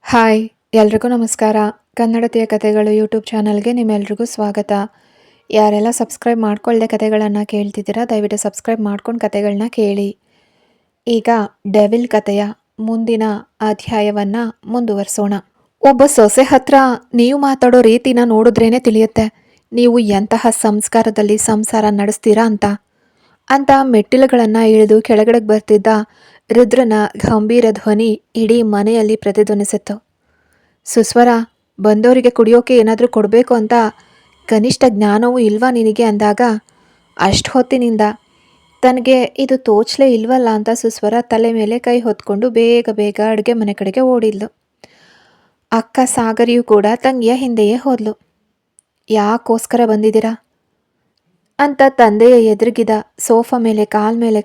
Hi ಎಲ್ರಿಗೂ ನಮಸ್ಕಾರ. ಕನ್ನಡತಿಯ ಕಥೆಗಳು ಯೂಟ್ಯೂಬ್ ಚಾನಲ್ಗೆ ನಿಮ್ಮೆಲ್ರಿಗೂ ಸ್ವಾಗತ. ಯಾರೆಲ್ಲ ಸಬ್ಸ್ಕ್ರೈಬ್ ಮಾಡ್ಕೊಳ್ಳದೆ ಕಥೆಗಳನ್ನು ಕೇಳ್ತಿದ್ದೀರಾ ದಯವಿಟ್ಟು ಸಬ್ಸ್ಕ್ರೈಬ್ ಮಾಡ್ಕೊಂಡು ಕಥೆಗಳನ್ನ ಕೇಳಿ. ಈಗ ಡೆವಿಲ್ ಕಥೆಯ ಮುಂದಿನ ಅಧ್ಯಾಯವನ್ನು ಮುಂದುವರಿಸೋಣ. ಒಬ್ಬ ಸೊಸೆ ಹತ್ರ ನೀವು ಮಾತಾಡೋ ರೀತಿನ ನೋಡಿದ್ರೇ ತಿಳಿಯುತ್ತೆ ನೀವು ಎಂತಹ ಸಂಸ್ಕಾರದಲ್ಲಿ ಸಂಸಾರ ನಡೆಸ್ತೀರಾ ಅಂತ ಮೆಟ್ಟಿಲುಗಳನ್ನು ಇಳಿದು ಕೆಳಗಡೆ ಬರ್ತಿದ್ದ ರುದ್ರನ ಗಂಭೀರ ಧ್ವನಿ ಇಡೀ ಮನೆಯಲ್ಲಿ ಪ್ರತಿಧ್ವನಿಸಿತ್ತು. ಸುಸ್ವರ, ಬಂದವರಿಗೆ ಕುಡಿಯೋಕೆ ಏನಾದರೂ ಕೊಡಬೇಕು ಅಂತ ಕನಿಷ್ಠ ಜ್ಞಾನವೂ ಇಲ್ವಾ ನಿನಗೆ ಅಂದಾಗ ಅಷ್ಟು ಹೊತ್ತಿನಿಂದ ತನಗೆ ಇದು ತೋಚಲೇ ಇಲ್ವಲ್ಲ ಅಂತ ಸುಸ್ವರ ತಲೆ ಮೇಲೆ ಕೈ ಹೊತ್ಕೊಂಡು ಬೇಗ ಬೇಗ ಅಡುಗೆ ಮನೆ ಕಡೆಗೆ ಓಡಿದ್ಲು. ಅಕ್ಕ ಸಾಗರಿಯೂ ಕೂಡ ತಂಗಿಯ ಹಿಂದೆಯೇ ಹೋದ್ಲು. ಯಾಕೋಸ್ಕರ ಬಂದಿದ್ದೀರಾ ಅಂತ ತಂದೆಯ ಎದುರಿಗಿದ ಸೋಫಾ ಮೇಲೆ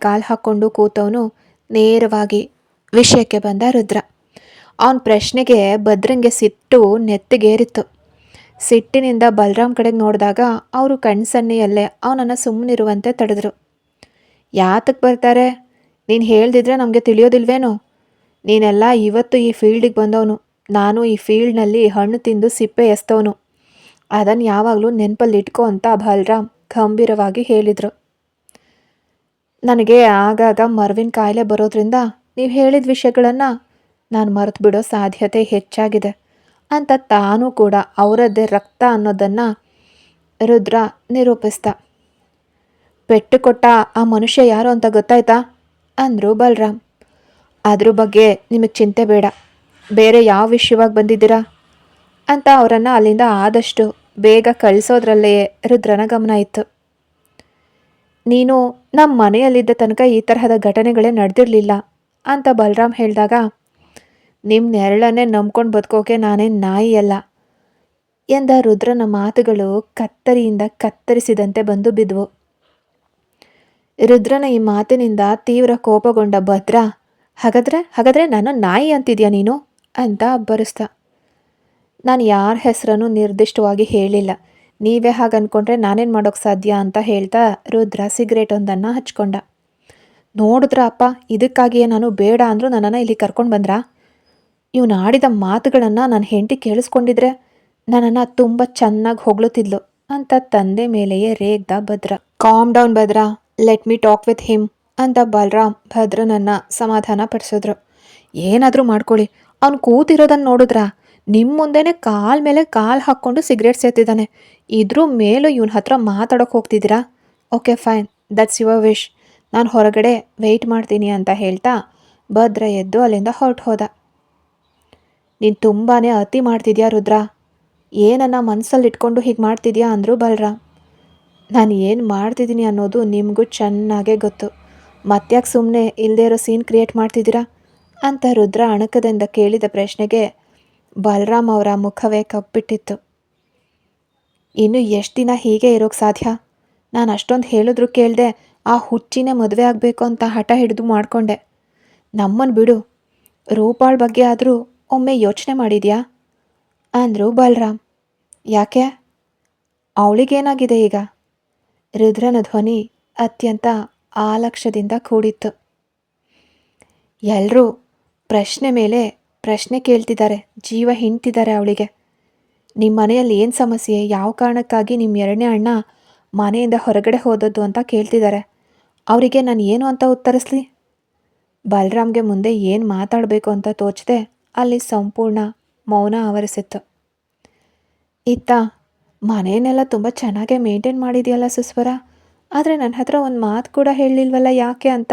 ಕಾಲು ಹಾಕ್ಕೊಂಡು ಕೂತವನು ನೇರವಾಗಿ ವಿಷಯಕ್ಕೆ ಬಂದ ರುದ್ರ. ಅವನ ಪ್ರಶ್ನೆಗೆ ಭದ್ರಂಗೆ ಸಿಟ್ಟು ನೆತ್ತಿಗೇರಿತ್ತು. ಸಿಟ್ಟಿನಿಂದ ಬಲರಾಮ್ ಕಡೆಗೆ ನೋಡಿದಾಗ ಅವರು ಕಣ್ಸನ್ನೆಯಲ್ಲೇ ಅವನನ್ನು ಸುಮ್ಮನಿರುವಂತೆ ತಡೆದ್ರು. ಯಾತಕ್ಕೆ ಬರ್ತಾರೆ? ನೀನು ಹೇಳ್ದಿದ್ರೆ ನಮಗೆ ತಿಳಿಯೋದಿಲ್ವೇನೋ? ನೀನೆಲ್ಲ ಇವತ್ತು ಈ ಫೀಲ್ಡಿಗೆ ಬಂದವನು. ನಾನು ಈ ಫೀಲ್ಡ್ನಲ್ಲಿ ಹಣ್ಣು ತಿಂದು ಸಿಪ್ಪೆ ಎಸ್ತವನು. ಅದನ್ನು ಯಾವಾಗಲೂ ನೆನಪಲ್ಲಿ ಇಟ್ಕೋ ಅಂತ ಬಲರಾಮ್ ಗಂಭೀರವಾಗಿ ಹೇಳಿದರು. ನನಗೆ ಆಗಾಗ ಮರ್ವಿನ ಕಾಯಿಲೆ ಬರೋದ್ರಿಂದ ನೀವು ಹೇಳಿದ ವಿಷಯಗಳನ್ನು ನಾನು ಮರೆತು ಬಿಡೋ ಸಾಧ್ಯತೆ ಹೆಚ್ಚಾಗಿದೆ ಅಂತ ತಾನೂ ಕೂಡ ಅವರದ್ದೇ ರಕ್ತ ಅನ್ನೋದನ್ನು ರುದ್ರ ನಿರೂಪಿಸ್ದ. ಪೆಟ್ಟು ಕೊಟ್ಟ ಆ ಮನುಷ್ಯ ಯಾರು ಅಂತ ಗೊತ್ತಾಯ್ತಾ ಅಂದರು ಬಲರಾಮ್. ಅದ್ರ ಬಗ್ಗೆ ನಿಮಗೆ ಚಿಂತೆ ಬೇಡ. ಬೇರೆ ಯಾವ ವಿಷಯವಾಗಿ ಬಂದಿದ್ದೀರಾ ಅಂತ ಅವರನ್ನು ಅಲ್ಲಿಂದ ಆದಷ್ಟು ಬೇಗ ಕಳಿಸೋದ್ರಲ್ಲೇ ರುದ್ರನ ಗಮನ ಇತ್ತು. ನೀನು ನಮ್ಮ ಮನೆಯಲ್ಲಿದ್ದ ತನಕ ಈ ತರಹದ ಘಟನೆಗಳೇ ನಡೆದಿರಲಿಲ್ಲ ಅಂತ ಬಲರಾಮ್ ಹೇಳಿದಾಗ, ನಿಮ್ಮ ನೆರಳನ್ನೇ ನಂಬ್ಕೊಂಡು ಬದುಕೋಕೆ ನಾನೇನು ನಾಯಿಯಲ್ಲ ಎಂದ ರುದ್ರನ ಮಾತುಗಳು ಕತ್ತರಿಯಿಂದ ಕತ್ತರಿಸಿದಂತೆ ಬಂದು ಬಿದ್ವು. ರುದ್ರನ ಈ ಮಾತಿನಿಂದ ತೀವ್ರ ಕೋಪಗೊಂಡ ಭದ್ರ, ಹಾಗಾದ್ರೆ ನಾನು ನಾಯಿ ಅಂತಿದ್ಯಾ ನೀನು ಅಂತ ಅಬ್ಬರಿಸ್ದ. ನಾನು ಯಾರ ಹೆಸರನ್ನು ನಿರ್ದಿಷ್ಟವಾಗಿ ಹೇಳಿಲ್ಲ. ನೀವೇ ಹಾಗೆ ಅಂದ್ಕೊಂಡ್ರೆ ನಾನೇನು ಮಾಡೋಕ್ಕೆ ಸಾಧ್ಯ ಅಂತ ಹೇಳ್ತಾ ರುದ್ರ ಸಿಗರೇಟ್ ಒಂದನ್ನು ಹಚ್ಕೊಂಡ. ನೋಡಿದ್ರ ಅಪ್ಪ, ಇದಕ್ಕಾಗಿಯೇ ನಾನು ಬೇಡ ಅಂದರೂ ನನ್ನನ್ನು ಇಲ್ಲಿ ಕರ್ಕೊಂಡು ಬಂದ್ರಾ? ಇವನು ಆಡಿದ ಮಾತುಗಳನ್ನು ನನ್ನ ಹೆಂಡತಿ ಕೇಳಿಸ್ಕೊಂಡಿದ್ರೆ ನನ್ನನ್ನು ತುಂಬ ಚೆನ್ನಾಗಿ ಹೊಗಳುತ್ತಿದ್ಲು ಅಂತ ತಂದೆ ಮೇಲೆಯೇ ರೇಗ್ದ Bhadra. Calm down Bhadra, let me talk with him ಅಂತ ಬಲರಾಮ್ ಭದ್ರನನ್ನು ಸಮಾಧಾನ ಪಡಿಸಿದ್ರು. ಏನಾದರೂ ಮಾಡ್ಕೊಳ್ಳಿ, ಅವ್ನು ಕೂತಿರೋದನ್ನು ನೋಡಿದ್ರಾ? ನಿಮ್ಮ ಮುಂದೆನೇ ಕಾಲ್ ಮೇಲೆ ಕಾಲು ಹಾಕ್ಕೊಂಡು ಸಿಗರೇಟ್ ಸೇರ್ತಿದ್ದಾನೆ. ಇದ್ರ ಮೇಲೂ ಇವನ ಹತ್ರ ಮಾತಾಡೋಕೆ ಹೋಗ್ತಿದ್ದೀರಾ? Okay fine, that's your wish. ನಾನು ಹೊರಗಡೆ ವೆಯ್ಟ್ ಮಾಡ್ತೀನಿ ಅಂತ ಹೇಳ್ತಾ ಭದ್ರ ಎದ್ದು ಅಲ್ಲಿಂದ ಹೊರಟು ಹೋದ. ನೀನು ತುಂಬಾ ಅತಿ ಮಾಡ್ತಿದ್ಯಾ ರುದ್ರ. ಏನನ್ನ ಮನಸ್ಸಲ್ಲಿ ಇಟ್ಕೊಂಡು ಹೀಗೆ ಮಾಡ್ತಿದ್ಯಾ ಅಂದರು ಬಲರಾಮ್. ನಾನು ಏನು ಮಾಡ್ತಿದ್ದೀನಿ ಅನ್ನೋದು ನಿಮಗೂ ಚೆನ್ನಾಗೇ ಗೊತ್ತು. ಮತ್ತ್ಯಾಕೆ ಸುಮ್ಮನೆ ಇಲ್ಲದೇ ಇರೋ ಸೀನ್ ಕ್ರಿಯೇಟ್ ಮಾಡ್ತಿದ್ದೀರಾ ಅಂತ ರುದ್ರ ಅಣಕದಿಂದ ಕೇಳಿದ ಪ್ರಶ್ನೆಗೆ ಬಲರಾಮ್ ಅವರ ಮುಖವೇ ಕಪ್ಪಿಟ್ಟಿತ್ತು. ಇನ್ನು ಎಷ್ಟು ದಿನ ಹೀಗೆ ಇರೋಕ್ಕೆ ಸಾಧ್ಯ? ನಾನು ಅಷ್ಟೊಂದು ಹೇಳಿದ್ರು ಕೇಳಿದೆ, ಆ ಹುಚ್ಚಿನೇ ಮದುವೆ ಆಗಬೇಕು ಅಂತ ಹಠ ಹಿಡಿದು ಮಾಡಿಕೊಂಡೆ. ನಮ್ಮನ್ನು ಬಿಡು, ರೂಪಾಳ ಬಗ್ಗೆ ಆದರೂ ಒಮ್ಮೆ ಯೋಚನೆ ಮಾಡಿದ್ಯಾ ಅಂದರು ಬಲರಾಮ್. ಯಾಕೆ? ಅವಳಿಗೇನಾಗಿದೆ ಈಗ? ರುದ್ರನ ಧ್ವನಿ ಅತ್ಯಂತ ಆಲಕ್ಷ್ಯದಿಂದ ಕೂಡಿತ್ತು. ಎಲ್ಲರೂ ಪ್ರಶ್ನೆ ಮೇಲೆ ಪ್ರಶ್ನೆ ಕೇಳ್ತಿದ್ದಾರೆ, ಜೀವ ಹಿಂಡ್ತಿದ್ದಾರೆ ಅವಳಿಗೆ. ನಿಮ್ಮ ಮನೆಯಲ್ಲಿ ಏನು ಸಮಸ್ಯೆ, ಯಾವ ಕಾರಣಕ್ಕಾಗಿ ನಿಮ್ಮ ಎರಡನೇ ಅಣ್ಣ ಮನೆಯಿಂದ ಹೊರಗಡೆ ಹೋದದ್ದು ಅಂತ ಕೇಳ್ತಿದ್ದಾರೆ. ಅವರಿಗೆ ನಾನು ಏನು ಅಂತ ಉತ್ತರಿಸ್ಲಿ? ಬಲರಾಮ್ಗೆ ಮುಂದೆ ಏನು ಮಾತಾಡಬೇಕು ಅಂತ ತೋಚದೆ ಅಲ್ಲಿ ಸಂಪೂರ್ಣ ಮೌನ ಆವರಿಸಿತ್ತು. ಇತ್ತ ಮನೆಯನ್ನೆಲ್ಲ ತುಂಬ ಚೆನ್ನಾಗೇ ಮೇಂಟೈನ್ ಮಾಡಿದೆಯಲ್ಲ ಸುಸ್ವರ, ಆದರೆ ನನ್ನ ಹತ್ರ ಒಂದು ಮಾತು ಕೂಡ ಹೇಳಲಿಲ್ವಲ್ಲ ಯಾಕೆ ಅಂತ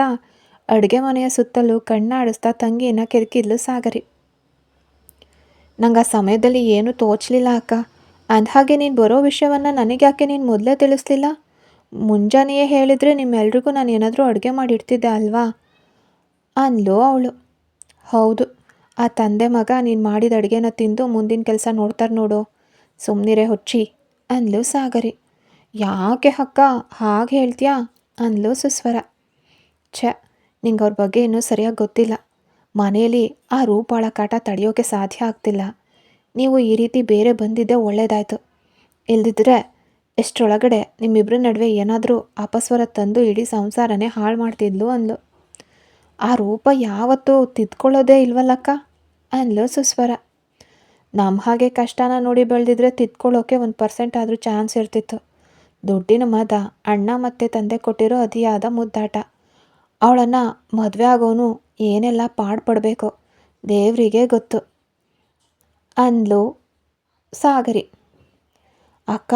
ಅಡುಗೆ ಮನೆಯ ಸುತ್ತಲೂ ಕಣ್ಣಾಡಿಸ್ತಾ ತಂಗಿಯನ್ನು ಕೆದಕಿದ್ಲು ಸಾಗರಿ. ನಂಗೆ ಆ ಸಮಯದಲ್ಲಿ ಏನೂ ತೋಚಲಿಲ್ಲ ಅಕ್ಕ. ಅಂದಹಾಗೆ ನೀನು ಬರೋ ವಿಷಯವನ್ನು ನನಗೆ ಯಾಕೆ ನೀನು ಮೊದಲೇ ತಿಳಿಸ್ಲಿಲ್ಲ? ಮುಂಜಾನೆಯೇ ಹೇಳಿದರೆ ನಿಮ್ಮೆಲ್ರಿಗೂ ನಾನು ಏನಾದರೂ ಅಡುಗೆ ಮಾಡಿಡ್ತಿದ್ದೆ ಅಲ್ವಾ ಅಂದ್ಲು ಅವಳು. ಹೌದು, ಆ ತಂದೆ ಮಗ ನೀನು ಮಾಡಿದ ಅಡುಗೆನ ತಿಂದು ಮುಂದಿನ ಕೆಲಸ ನೋಡ್ತಾರೆ ನೋಡು. ಸುಮ್ಮನಿರೇ ಹುಚ್ಚಿ ಅಂದ್ಲು ಸಾಗರಿ. ಯಾಕೆ ಅಕ್ಕ ಹಾಗೆ ಹೇಳ್ತೀಯಾ ಅಂದ್ಲು ಸುಸ್ವರ. ನಿಂಗೆ ಅವ್ರ ಬಗ್ಗೆ ಇನ್ನೂ ಸರಿಯಾಗಿ ಗೊತ್ತಿಲ್ಲ. ಮನೆಯಲ್ಲಿ ಆ ರೂಪಾಳ ಕಾಟ ತಡೆಯೋಕೆ ಸಾಧ್ಯ ಆಗ್ತಿಲ್ಲ. ನೀವು ಈ ರೀತಿ ಬೇರೆ ಬಂದಿದ್ದೇ ಒಳ್ಳೆಯದಾಯಿತು. ಇಲ್ದಿದ್ರೆ ಎಷ್ಟರೊಳಗಡೆ ನಿಮ್ಮಿಬ್ಬರ ನಡುವೆ ಏನಾದರೂ ಅಪಸ್ವರ ತಂದು ಇಡೀ ಸಂಸಾರನೇ ಹಾಳು ಮಾಡ್ತಿದ್ಲು ಅಂದ್ಲು. ಆ ರೂಪ ಯಾವತ್ತೂ ತಿದ್ಕೊಳ್ಳೋದೇ ಇಲ್ವಲ್ಲಕ್ಕ ಅಂದ್ಲು ಸುಸ್ವರ. ನಮ್ಮ ಹಾಗೆ ಕಷ್ಟನ ನೋಡಿ ಬೆಳೆದಿದ್ರೆ ತಿದ್ಕೊಳ್ಳೋಕೆ 1% ಆದರೂ ಚಾನ್ಸ್ ಇರ್ತಿತ್ತು. ದುಡ್ಡಿನ ಮದ, ಅಣ್ಣ ಮತ್ತು ತಂದೆ ಕೊಟ್ಟಿರೋ ಅತಿಯಾದ ಮುದ್ದಾಟ. ಅವಳನ್ನು ಮದುವೆ ಆಗೋನು ಏನೆಲ್ಲ ಪಾಡ್ಪಡಬೇಕು ದೇವರಿಗೆ ಗೊತ್ತು ಅಂದ್ಲು ಸಾಗರಿ. ಅಕ್ಕ,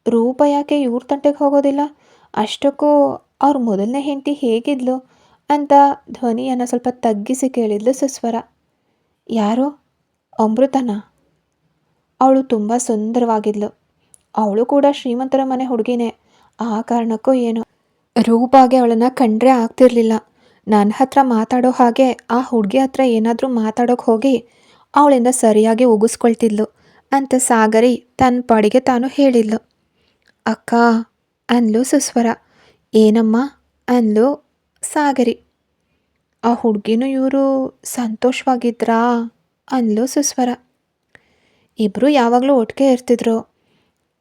ರೂಪ ಯಾಕೆ ಇವ್ರ ತಂಟೆಗೆ ಹೋಗೋದಿಲ್ಲ? ಅಷ್ಟಕ್ಕೂ ಅವ್ರ ಮೊದಲನೇ ಹೆಂಡತಿ ಹೇಗಿದ್ಲು ಅಂತ ಧ್ವನಿಯನ್ನು ಸ್ವಲ್ಪ ತಗ್ಗಿಸಿ ಕೇಳಿದ್ಲು ಸುಸ್ವರ. ಯಾರೋ ಅಮೃತನ? ಅವಳು ತುಂಬ ಸುಂದರವಾಗಿದ್ಲು. ಅವಳು ಕೂಡ ಶ್ರೀಮಂತರ ಮನೆ ಹುಡುಗಿನೇ. ಆ ಕಾರಣಕ್ಕೋ ಏನೋ ರೂಪಾಗೆ ಅವಳನ್ನು ಕಂಡ್ರೆ ಆಗ್ತಿರ್ಲಿಲ್ಲ. ನನ್ನ ಹತ್ರ ಮಾತಾಡೋ ಹಾಗೆ ಆ ಹುಡುಗಿ ಹತ್ರ ಏನಾದರೂ ಮಾತಾಡೋಕೆ ಹೋಗಿ ಅವಳಿಂದ ಸರಿಯಾಗಿ ಉಗಿಸ್ಕೊಳ್ತಿದ್ಲು ಅಂತ ಸಾಗರಿ ತನ್ನ ಪಾಡಿಗೆ ತಾನು ಹೇಳಿದ್ಲು. ಅಕ್ಕ ಅಂದ್ಲು ಸುಸ್ವರ. ಏನಮ್ಮ ಅಂದ್ಲು ಸಾಗರಿ. ಆ ಹುಡುಗಿನೂ ಇವರು ಸಂತೋಷವಾಗಿದ್ರಾ ಅಂದ್ಲು ಸುಸ್ವರ. ಇಬ್ಬರು ಯಾವಾಗಲೂ ಒಟ್ಟಿಗೆ ಇರ್ತಿದ್ರು.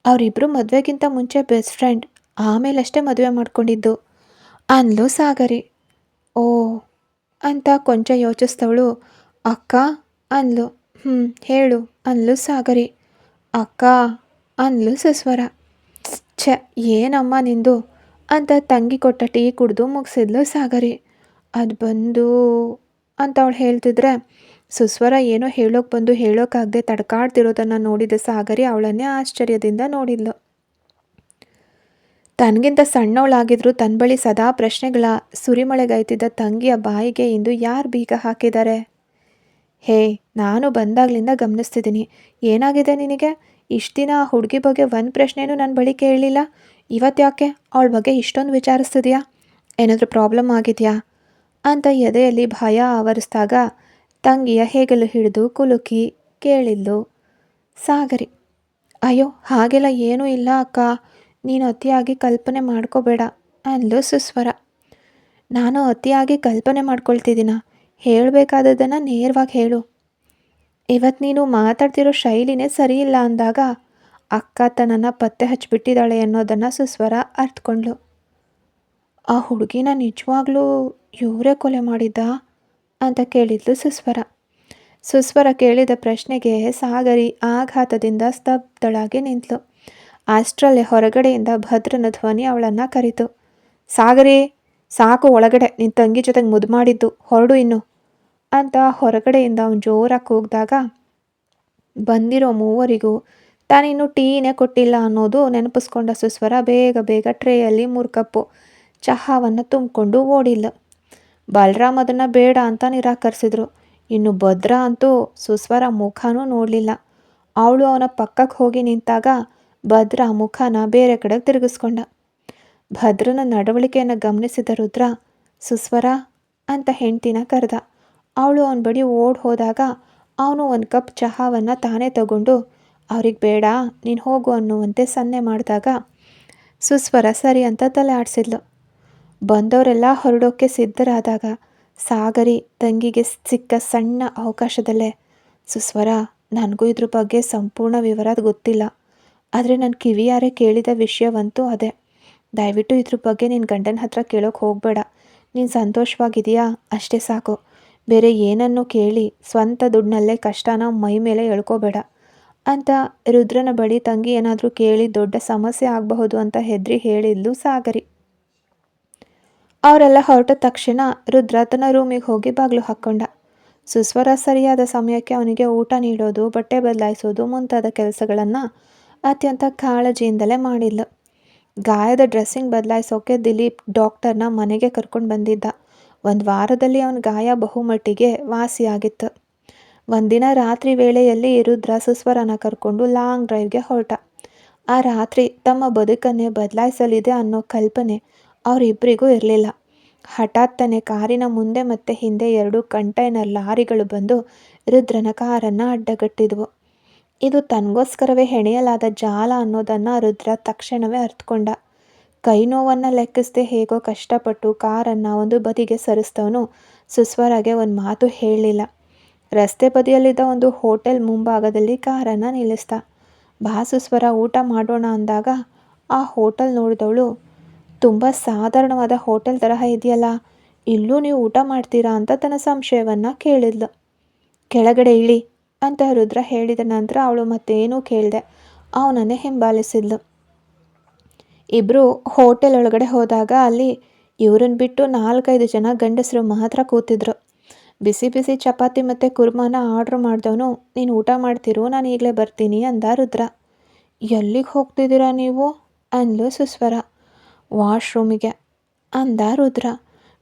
ಅವರಿಬ್ಬರು ಮದುವೆಗಿಂತ ಮುಂಚೆ ಬೆಸ್ಟ್ ಫ್ರೆಂಡ್, ಆಮೇಲಷ್ಟೇ ಮದುವೆ ಮಾಡ್ಕೊಂಡಿದ್ದು ಅಂದ್ಲು ಸಾಗರಿ. ಓ ಅಂತ ಕೊಂಚ ಯೋಚಿಸ್ತವಳು ಅಕ್ಕ ಅಂದ್ಲು. ಹೇಳು ಅಂದ್ಲು ಸಾಗರಿ. ಅಕ್ಕ ಅಂದ್ಲು ಸುಸ್ವರ. ಛೆ, ಏನಮ್ಮ ನಿಂದು ಅಂತ ತಂಗಿ ಕೊಟ್ಟ ಟೀ ಕುಡಿದು ಮುಗಿಸಿದ್ಲು ಸಾಗರಿ. ಅದು ಬಂದು ಅಂತ ಅವಳು ಹೇಳ್ತಿದ್ರೆ ಸುಸ್ವರ ಏನೋ ಹೇಳೋಕೆ ಬಂದು ಹೇಳೋಕ್ಕಾಗದೆ ತಡ್ಕಾಡ್ತಿರೋದನ್ನು ನೋಡಿದ ಸಾಗರಿ ಅವಳನ್ನೇ ಆಶ್ಚರ್ಯದಿಂದ ನೋಡಿದ್ಲು. ತನಗಿಂತ ಸಣ್ಣವಳಾಗಿದ್ರು ತನ್ನ ಬಳಿ ಸದಾ ಪ್ರಶ್ನೆಗಳ ಸುರಿಮಳೆಗೈತಿದ್ದ ತಂಗಿಯ ಬಾಯಿಗೆ ಇಂದು ಯಾರು ಬೀಗ ಹಾಕಿದ್ದಾರೆ? ಹೇ, ನಾನು ಬಂದಾಗಲಿಂದ ಗಮನಿಸ್ತಿದ್ದೀನಿ. ಏನಾಗಿದೆ ನಿನಗೆ? ಇಷ್ಟು ದಿನ ಆ ಹುಡುಗಿ ಬಗ್ಗೆ ಒಂದು ಪ್ರಶ್ನೆನೂ ನನ್ನ ಬಳಿ ಕೇಳಲಿಲ್ಲ. ಇವತ್ತು ಯಾಕೆ ಅವಳ ಬಗ್ಗೆ ಇಷ್ಟೊಂದು ವಿಚಾರಿಸ್ತಿದ್ಯಾ? ಏನಾದರೂ ಪ್ರಾಬ್ಲಮ್ ಆಗಿದೆಯಾ ಅಂತ ಎದೆಯಲ್ಲಿ ಭಯ ಆವರಿಸಿದಾಗ ತಂಗಿಯ ಹೆಗಲು ಹಿಡಿದು ಕುಲುಕಿ ಕೇಳಿದ್ಲು ಸಾಗರಿ. ಅಯ್ಯೋ, ಹಾಗೆಲ್ಲ ಏನೂ ಇಲ್ಲ ಅಕ್ಕ, ನೀನು ಅತಿಯಾಗಿ ಕಲ್ಪನೆ ಮಾಡ್ಕೋಬೇಡ ಅಂದ್ಲು ಸುಸ್ವರ. ನಾನು ಅತಿಯಾಗಿ ಕಲ್ಪನೆ ಮಾಡ್ಕೊಳ್ತಿದ್ದೀನ? ಹೇಳಬೇಕಾದದನ್ನು ನೇರವಾಗಿ ಹೇಳು. ಇವತ್ತು ನೀನು ಮಾತಾಡ್ತಿರೋ ಶೈಲಿನೇ ಸರಿಯಿಲ್ಲ ಅಂದಾಗ ಅಕ್ಕ ತನ್ನನ್ನು ಪತ್ತೆ ಹಚ್ಚಿಬಿಟ್ಟಿದ್ದಾಳೆ ಅನ್ನೋದನ್ನು ಸುಸ್ವರ ಅರ್ಥಕೊಂಡ್ಳು. ಆ ಹುಡುಗಿನ ನಿಜವಾಗ್ಲೂ ಇವರೇ ಕೊಲೆ ಮಾಡಿದ್ದ ಅಂತ ಕೇಳಿದ್ಲು ಸುಸ್ವರ. ಸುಸ್ವರ ಕೇಳಿದ ಪ್ರಶ್ನೆಗೆ ಸಾಗರಿ ಆಘಾತದಿಂದ ಸ್ತಬ್ಧಳಾಗಿ ನಿಂತಳು. ಅಷ್ಟರಲ್ಲೇ ಹೊರಗಡೆಯಿಂದ ಭದ್ರನ ಧ್ವನಿ ಅವಳನ್ನು ಕರೀತು. ಸಾಗರಿ, ಸಾಕು, ಒಳಗಡೆ ನಿನ್ನ ತಂಗಿ ಜೊತೆಗೆ ಮುದ್ದು ಮಾಡಿದ್ದು, ಹೊರಡು ಇನ್ನು ಅಂತ ಹೊರಗಡೆಯಿಂದ ಅವನು ಜೋರಾಗಿ ಕೂಗಿದಾಗ ಬಂದಿರೋ ಮೂವರಿಗೂ ತಾನಿನ್ನೂ ಟೀನೇ ಕೊಟ್ಟಿಲ್ಲ ಅನ್ನೋದು ನೆನಪಿಸ್ಕೊಂಡ ಸುಸ್ವರ ಬೇಗ ಬೇಗ ಟ್ರೇಯಲ್ಲಿ 3 ಕಪ್ಪು ಚಹಾವನ್ನು ತುಂಬಿಕೊಂಡು ಓಡಿಲ್ಲ. ಬಲರಾಮ್ ಅದನ್ನು ಬೇಡ ಅಂತ ನಿರಾಕರಿಸಿದ್ರು. ಇನ್ನು ಭದ್ರ ಅಂತೂ ಸುಸ್ವರ ಮುಖನೂ ನೋಡಲಿಲ್ಲ. ಅವಳು ಅವನ ಪಕ್ಕಕ್ಕೆ ಹೋಗಿ ನಿಂತಾಗ ಭದ್ರ ಮುಖನ ಬೇರೆ ಕಡೆಗೆ ತಿರುಗಿಸ್ಕೊಂಡ. ಭದ್ರನ ನಡವಳಿಕೆಯನ್ನು ಗಮನಿಸಿದ ರುದ್ರ ಸುಸ್ವರ ಅಂತ ಹೆಂಡ್ತಿನ ಕರೆದ. ಅವಳು ಅವನ ಬಳಿ ಓಡ್ ಹೋದಾಗ ಅವನು 1 ಕಪ್ ಚಹಾವನ್ನು ತಾನೇ ತಗೊಂಡು ಅವ್ರಿಗೆ ಬೇಡ, ನೀನು ಹೋಗು ಅನ್ನುವಂತೆ ಸನ್ನೆ ಮಾಡಿದಾಗ ಸುಸ್ವರ ಸರಿ ಅಂತ ತಲೆ ಆಡಿಸಿದ್ಲು. ಬಂದವರೆಲ್ಲ ಹೊರಡೋಕ್ಕೆ ಸಿದ್ಧರಾದಾಗ ಸಾಗರಿ ತಂಗಿಗೆ ಸಿಕ್ಕ ಸಣ್ಣ ಅವಕಾಶದಲ್ಲೇ, ಸುಸ್ವರ, ನನಗೂ ಇದ್ರ ಬಗ್ಗೆ ಸಂಪೂರ್ಣ ವಿವರ ಗೊತ್ತಿಲ್ಲ, ಆದರೆ ನನ್ನ ಕಿವಿಯಾರೆ ಕೇಳಿದ ವಿಷಯವಂತೂ ಅದೇ. ದಯವಿಟ್ಟು ಇದ್ರ ಬಗ್ಗೆ ನಿನ್ನ ಗಂಡನ ಹತ್ರ ಕೇಳೋಕೆ ಹೋಗಬೇಡ. ನೀನು ಸಂತೋಷವಾಗಿದೆಯಾ ಅಷ್ಟೇ ಸಾಕು. ಬೇರೆ ಏನನ್ನೂ ಕೇಳಿ ಸ್ವಂತ ದುಡ್ಡಿನಲ್ಲೇ ಕಷ್ಟನ ಮೈ ಮೇಲೆ ಎಳ್ಕೋಬೇಡ ಅಂತ ರುದ್ರನ ಬಳಿ ತಂಗಿ ಏನಾದರೂ ಕೇಳಿ ದೊಡ್ಡ ಸಮಸ್ಯೆ ಆಗಬಹುದು ಅಂತ ಹೆದರಿ ಹೇಳಿದ್ಲು ಸಾಗರಿ. ಅವರೆಲ್ಲ ಹೊರಟ ತಕ್ಷಣ ರುದ್ರ ತನ್ನ ರೂಮಿಗೆ ಹೋಗಿ ಬಾಗಿಲು ಹಾಕ್ಕೊಂಡ. ಸುಸ್ವರ ಸರಿಯಾದ ಸಮಯಕ್ಕೆ ಅವನಿಗೆ ಊಟ ನೀಡೋದು, ಬಟ್ಟೆ ಬದಲಾಯಿಸೋದು ಮುಂತಾದ ಕೆಲಸಗಳನ್ನು ಅತ್ಯಂತ ಕಾಳಜಿಯಿಂದಲೇ ಮಾಡಿದ್ಲು. ಗಾಯದ ಡ್ರೆಸ್ಸಿಂಗ್ ಬದಲಾಯಿಸೋಕೆ ದಿಲೀಪ್ ಡಾಕ್ಟರ್ನ ಮನೆಗೆ ಕರ್ಕೊಂಡು ಬಂದಿದ್ದ. 1 ವಾರದಲ್ಲಿ ಅವನ ಗಾಯ ಬಹುಮಟ್ಟಿಗೆ ವಾಸಿಯಾಗಿತ್ತು. ಒಂದಿನ ರಾತ್ರಿ ವೇಳೆಯಲ್ಲಿ ರುದ್ರ ಸುಸ್ವರನ ಕರ್ಕೊಂಡು ಲಾಂಗ್ ಡ್ರೈವ್ಗೆ ಹೊರಟ. ಆ ರಾತ್ರಿ ತಮ್ಮ ಬದುಕನ್ನೇ ಬದಲಾಯಿಸಲಿದೆ ಅನ್ನೋ ಕಲ್ಪನೆ ಅವರಿಬ್ಬರಿಗೂ ಇರಲಿಲ್ಲ. ಹಠಾತ್ತನೆ ಕಾರಿನ ಮುಂದೆ ಮತ್ತು ಹಿಂದೆ 2 ಕಂಟೈನರ್ ಲಾರಿಗಳು ಬಂದು ರುದ್ರನ ಕಾರನ್ನು ಅಡ್ಡಗಟ್ಟಿದ್ವು. ಇದು ತನಗೋಸ್ಕರವೇ ಹೆಣೆಯಲಾದ ಜಾಲ ಅನ್ನೋದನ್ನು ರುದ್ರ ತಕ್ಷಣವೇ ಅರ್ಥಕೊಂಡ. ಕೈ ನೋವನ್ನು ಲೆಕ್ಕಿಸದೆ ಹೇಗೋ ಕಷ್ಟಪಟ್ಟು ಕಾರನ್ನು ಒಂದು ಬದಿಗೆ ಸರಿಸಿದವನು ಸುಸ್ವರಗೆ ಒಂದು ಮಾತು ಹೇಳಲಿಲ್ಲ. ರಸ್ತೆ ಬದಿಯಲ್ಲಿದ್ದ ಒಂದು ಹೋಟೆಲ್ ಮುಂಭಾಗದಲ್ಲಿ ಕಾರನ್ನು ನಿಲ್ಲಿಸ್ದ. ಬಾ ಸುಸ್ವರ, ಊಟ ಮಾಡೋಣ ಅಂದಾಗ ಆ ಹೋಟೆಲ್ ನೋಡಿದವಳು, ತುಂಬ ಸಾಧಾರಣವಾದ ಹೋಟೆಲ್ ತರಹ ಇದೆಯಲ್ಲ, ಇಲ್ಲೂ ನೀವು ಊಟ ಮಾಡ್ತೀರಾ ಅಂತ ತನ್ನ ಸಂಶಯವನ್ನು ಕೇಳಿದ್ಲು. ಕೆಳಗಡೆ ಇಳಿ ಅಂತ ರುದ್ರ ಹೇಳಿದ ನಂತರ ಅವಳು ಮತ್ತೇನೂ ಕೇಳದೆ ಅವನನ್ನೇ ಹಿಂಬಾಲಿಸಿದ್ಲು. ಇಬ್ಬರು ಹೋಟೆಲ್ ಒಳಗಡೆ ಹೋದಾಗ ಅಲ್ಲಿ ಇವ್ರನ್ನ ಬಿಟ್ಟು 4-5 ಜನ ಗಂಡಸರು ಮಾತ್ರ ಕೂತಿದ್ರು. ಬಿಸಿ ಬಿಸಿ ಚಪಾತಿ ಮತ್ತು ಕುರ್ಮಾನ ಆರ್ಡ್ರ್ ಮಾಡಿದವನು, ನೀನು ಊಟ ಮಾಡ್ತಿರು, ನಾನು ಈಗಲೇ ಬರ್ತೀನಿ ಅಂದ ರುದ್ರ. ಎಲ್ಲಿಗೆ ಹೋಗ್ತಿದ್ದೀರಾ ನೀವು ಅಂದ್ಲು ಸುಸ್ವರ. ವಾಶ್ರೂಮಿಗೆ ಅಂದ ರುದ್ರ.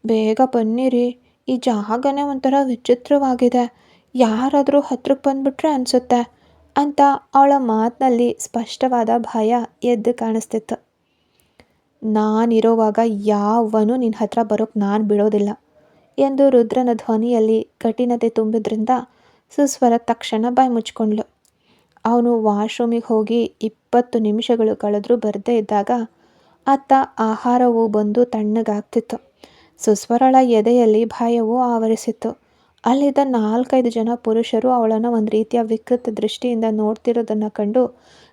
ಬೇಗ ಬನ್ನಿರಿ, ಈ ಜಾಗನೇ ಒಂಥರ ವಿಚಿತ್ರವಾಗಿದೆ, ಯಾರಾದರೂ ಹತ್ರಕ್ಕೆ ಬಂದ್ಬಿಟ್ರೆ ಅನಿಸುತ್ತೆ ಅಂತ ಅವಳ ಮಾತಿನಲ್ಲಿ ಸ್ಪಷ್ಟವಾದ ಭಯ ಎದ್ದು ಕಾಣಿಸ್ತಿತ್ತು. ನಾನಿರೋವಾಗ ಯಾವನು ನಿನ್ನ ಹತ್ರ ಬರೋಕ್ಕೆ ನಾನು ಬಿಡೋದಿಲ್ಲ ಎಂದು ರುದ್ರನ ಧ್ವನಿಯಲ್ಲಿ ಕಠಿಣತೆ ತುಂಬಿದ್ರಿಂದ ಸುಸ್ವರ ತಕ್ಷಣ ಬಾಯಿ ಮುಚ್ಕೊಂಡ್ಳು. ಅವನು ವಾಶ್ರೂಮಿಗೆ ಹೋಗಿ 20 ನಿಮಿಷಗಳು ಕಳೆದ್ರೂ ಬರದೇ ಇದ್ದಾಗ ಅತ್ತ ಆಹಾರವು ಬಂದು ತಣ್ಣಗಾಗ್ತಿತ್ತು. ಸುಸ್ವರಳ ಎದೆಯಲ್ಲಿ ಭಯವೂ ಆವರಿಸಿತ್ತು. ಅಲ್ಲಿದ್ದ 4-5 ಜನ ಪುರುಷರು ಅವಳನ್ನು ಒಂದು ರೀತಿಯ ವಿಕೃತ ದೃಷ್ಟಿಯಿಂದ ನೋಡ್ತಿರೋದನ್ನು ಕಂಡು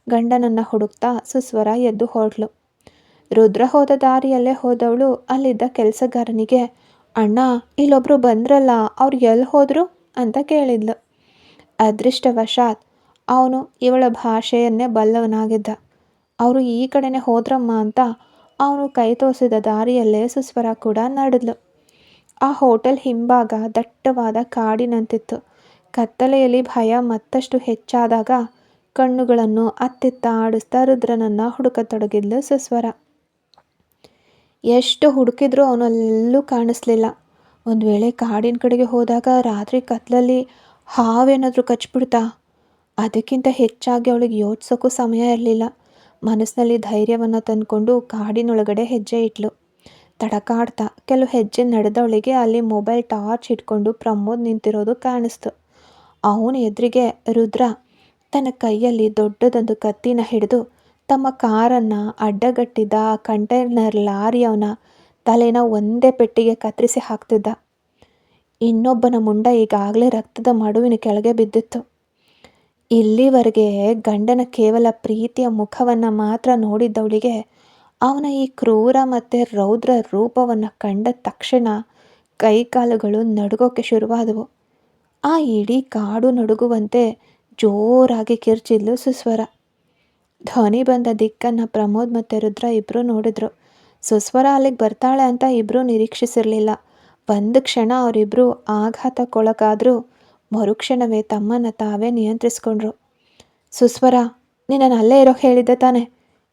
ಗಂಡನನ್ನು ಹುಡುಕ್ತಾ ಸುಸ್ವರ ಎದ್ದು ಹೊರಟ್ಲು. ರುದ್ರ ಹೋದ ದಾರಿಯಲ್ಲೇ ಹೋದವಳು ಅಲ್ಲಿದ್ದ ಕೆಲಸಗಾರನಿಗೆ, ಅಣ್ಣ ಇಲ್ಲೊಬ್ರು ಬಂದ್ರಲ್ಲ, ಅವ್ರು ಎಲ್ಲಿ ಹೋದ್ರು ಅಂತ ಕೇಳಿದ್ಲು. ಅದೃಷ್ಟವಶಾತ್ ಅವನು ಇವಳ ಭಾಷೆಯನ್ನೇ ಬಲ್ಲವನಾಗಿದ್ದ. ಅವರು ಈ ಕಡೆನೇ ಹೋದ್ರಮ್ಮ ಅಂತ ಅವನು ಕೈ ತೋರಿಸಿದ ದಾರಿಯಲ್ಲೇ ಸುಸ್ವರ ಕೂಡ ನಡೆದ್ಲು. ಆ ಹೋಟೆಲ್ ಹಿಂಭಾಗ ದಟ್ಟವಾದ ಕಾಡಿನಂತಿತ್ತು. ಕತ್ತಲೆಯಲ್ಲಿ ಭಯ ಮತ್ತಷ್ಟು ಹೆಚ್ಚಾದಾಗ ಕಣ್ಣುಗಳನ್ನು ಅತ್ತಿತ್ತ ಆಡಿಸ್ತಾ ರುದ್ರನನ್ನು ಹುಡುಕತೊಡಗಿದ್ಲು ಸುಸ್ವರ. ಎಷ್ಟು ಹುಡುಕಿದ್ರೂ ಅವನಲ್ಲೂ ಕಾಣಿಸ್ಲಿಲ್ಲ. ಒಂದು ವೇಳೆ ಕಾಡಿನ ಕಡೆಗೆ ಹೋದಾಗ ರಾತ್ರಿ ಕತ್ಲಲ್ಲಿ ಹಾವೇನಾದರೂ ಕಚ್ಬಿಡ್ತಾ? ಅದಕ್ಕಿಂತ ಹೆಚ್ಚಾಗಿ ಅವಳಿಗೆ ಯೋಚಿಸೋಕ್ಕೂ ಸಮಯ ಇರಲಿಲ್ಲ. ಮನಸ್ಸಿನಲ್ಲಿ ಧೈರ್ಯವನ್ನು ತಂದುಕೊಂಡು ಕಾಡಿನೊಳಗಡೆ ಹೆಜ್ಜೆ ಇಟ್ಲು. ತಡಕಾಡ್ತಾ ಕೆಲವು ಹೆಜ್ಜೆ ನಡೆದವಳಿಗೆ ಅಲ್ಲಿ ಮೊಬೈಲ್ ಟಾರ್ಚ್ ಇಟ್ಕೊಂಡು ಪ್ರಮೋದ್ ನಿಂತಿರೋದು ಕಾಣಿಸ್ತು. ಅವನ ಎದುರಿಗೆ ರುದ್ರ ತನ್ನ ಕೈಯಲ್ಲಿ ದೊಡ್ಡದೊಂದು ಕತ್ತಿನ ಹಿಡಿದು ತಮ್ಮ ಕಾರನ್ನು ಅಡ್ಡಗಟ್ಟಿದ್ದ ಕಂಟೈನರ್ ಲಾರಿಯವನ ತಲೆನ ಒಂದೇ ಪೆಟ್ಟಿಗೆ ಕತ್ತರಿಸಿ ಹಾಕ್ತಿದ್ದ. ಇನ್ನೊಬ್ಬನ ಮುಂಡ ಈಗಾಗಲೇ ರಕ್ತದ ಮಡುವಿನ ಕೆಳಗೆ ಬಿದ್ದಿತ್ತು. ಇಲ್ಲಿವರೆಗೆ ಗಂಡನ ಕೇವಲ ಪ್ರೀತಿಯ ಮುಖವನ್ನು ಮಾತ್ರ ನೋಡಿದ್ದವಳಿಗೆ ಅವನ ಈ ಕ್ರೂರ ಮತ್ತು ರೌದ್ರ ರೂಪವನ್ನು ಕಂಡ ತಕ್ಷಣ ಕೈಕಾಲುಗಳು ನಡುಗೋಕ್ಕೆ ಶುರುವಾದವು. ಆ ಇಡೀ ಕಾಡು ನಡುಗುವಂತೆ ಜೋರಾಗಿ ಕಿರ್ಚಿದ್ಲು ಸುಸ್ವರ. ಧ್ವನಿ ಬಂದ ದಿಕ್ಕನ್ನು ಪ್ರಮೋದ್ ಮತ್ತು ರುದ್ರ ಇಬ್ಬರು ನೋಡಿದ್ರು. ಸುಸ್ವರ ಅಲ್ಲಿಗೆ ಬರ್ತಾಳೆ ಅಂತ ಇಬ್ಬರೂ ನಿರೀಕ್ಷಿಸಿರಲಿಲ್ಲ. ಒಂದು ಕ್ಷಣ ಅವರಿಬ್ಬರು ಆಘಾತಕ್ಕೊಳಗಾದರೂ ಮರುಕ್ಷಣವೇ ತಮ್ಮನ್ನು ತಾವೇ ನಿಯಂತ್ರಿಸ್ಕೊಂಡ್ರು. ಸುಸ್ವರ, ನಿನ್ನನ್ನು ಅಲ್ಲೇ ಇರೋಕೆ ಹೇಳಿದ್ದೆ ತಾನೆ,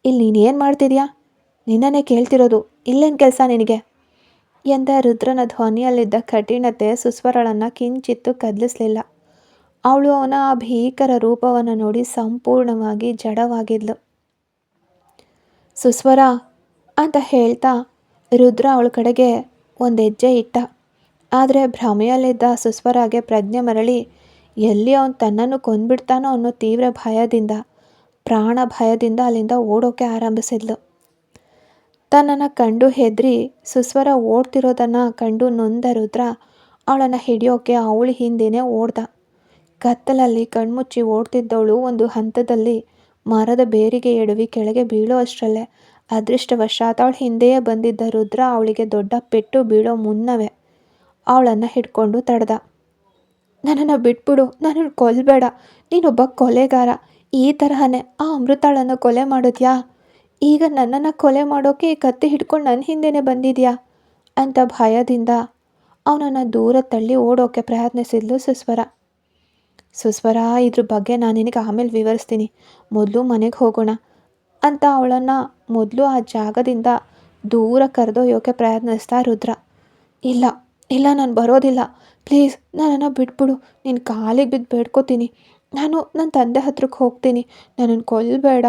ಇಲ್ಲಿ ನೀನೇನು ಮಾಡ್ತಿದ್ಯಾ? ನಿನ್ನನ್ನೇ ಕೇಳ್ತಿರೋದು, ಇಲ್ಲೇನು ಕೆಲಸ ನಿನಗೆ ಎಂದ ರುದ್ರನ ಧ್ವನಿಯಲ್ಲಿದ್ದ ಕಠಿಣತೆ ಸುಸ್ವರಳನ್ನು ಕಿಂಚಿತ್ತು ಕದಲಿಸಲಿಲ್ಲ. ಅವಳು ಅವನ ಆ ಭೀಕರ ರೂಪವನ್ನು ನೋಡಿ ಸಂಪೂರ್ಣವಾಗಿ ಜಡವಾಗಿದ್ಲು. ಸುಸ್ವರ ಅಂತ ಹೇಳ್ತಾ ರುದ್ರ ಅವಳ ಕಡೆಗೆ ಒಂದು ಹೆಜ್ಜೆ ಇಟ್ಟ. ಆದರೆ ಭ್ರಮೆಯಲ್ಲಿದ್ದ ಸುಸ್ವರಾಗೆ ಪ್ರಜ್ಞೆ ಮರಳಿ ಎಲ್ಲಿ ಅವನು ತನ್ನನ್ನು ಕೊಂದ್ಬಿಡ್ತಾನೋ ಅನ್ನೋ ತೀವ್ರ ಭಯದಿಂದ, ಪ್ರಾಣ ಭಯದಿಂದ ಅಲ್ಲಿಂದ ಓಡೋಕೆ ಆರಂಭಿಸಿದ್ಲು. ತನ್ನನ್ನು ಕಂಡು ಹೆದರಿ ಸುಸ್ವರ ಓಡ್ತಿರೋದನ್ನು ಕಂಡು ನೊಂದ ರುದ್ರ ಅವಳನ್ನು ಹಿಡಿಯೋಕೆ ಅವಳ ಹಿಂದೆನೇ ಓಡ್ದ. ಕತ್ತಲಲ್ಲಿ ಕಣ್ಮುಚ್ಚಿ ಓಡ್ತಿದ್ದವಳು ಒಂದು ಹಂತದಲ್ಲಿ ಮರದ ಬೇರಿಗೆ ಎಡವಿ ಕೆಳಗೆ ಬೀಳೋ ಅಷ್ಟರಲ್ಲೇ ಅದೃಷ್ಟವಶಾತ್ ಅವಳ ಹಿಂದೆಯೇ ಬಂದಿದ್ದ ರುದ್ರ ಅವಳಿಗೆ ದೊಡ್ಡ ಪೆಟ್ಟು ಬೀಳೋ ಮುನ್ನವೇ ಅವಳನ್ನು ಹಿಡ್ಕೊಂಡು ತಡೆದ. ನನ್ನನ್ನು ಬಿಟ್ಬಿಡು, ನನ್ನನ್ನು ಕೊಲ್ಲಬೇಡ, ನೀನೊಬ್ಬ ಕೊಲೆಗಾರ, ಈ ತರಹನೇ ಆ ಅಮೃತಾಳನ್ನು ಕೊಲೆ ಮಾಡಿದ್ಯಾ? ಈಗ ನನ್ನನ್ನು ಕೊಲೆ ಮಾಡೋಕೆ ಈ ಕತ್ತಿ ಹಿಡ್ಕೊಂಡು ನನ್ನ ಹಿಂದೆನೇ ಬಂದಿದ್ಯಾ ಅಂತ ಭಯದಿಂದ ಅವನನ್ನು ದೂರ ತಳ್ಳಿ ಓಡೋಕೆ ಪ್ರಯತ್ನಿಸಿದ್ಲು ಸುಸ್ವರ. ಸುಸ್ವರ, ಇದ್ರ ಬಗ್ಗೆ ನಾನು ನಿನಗೆ ಆಮೇಲೆ ವಿವರಿಸ್ತೀನಿ, ಮೊದಲು ಮನೆಗೆ ಹೋಗೋಣ ಅಂತ ಅವಳನ್ನು ಮೊದಲು ಆ ಜಾಗದಿಂದ ದೂರ ಕರೆದೊಯ್ಯೋಕೆ ಪ್ರಯತ್ನಿಸ್ತಾ ರುದ್ರ. ಇಲ್ಲ ಇಲ್ಲ, ನಾನು ಬರೋದಿಲ್ಲ, ಪ್ಲೀಸ್ ನನ್ನನ್ನು ಬಿಟ್ಬಿಡು, ನಿನ್ನ ಕಾಲಿಗೆ ಬಿದ್ದು ಬೇಡ್ಕೋತೀನಿ, ನಾನು ನನ್ನ ತಂದೆ ಹತ್ರಕ್ಕೆ ಹೋಗ್ತೀನಿ, ನನ್ನನ್ನು ಕೊಲ್ಲಬೇಡ,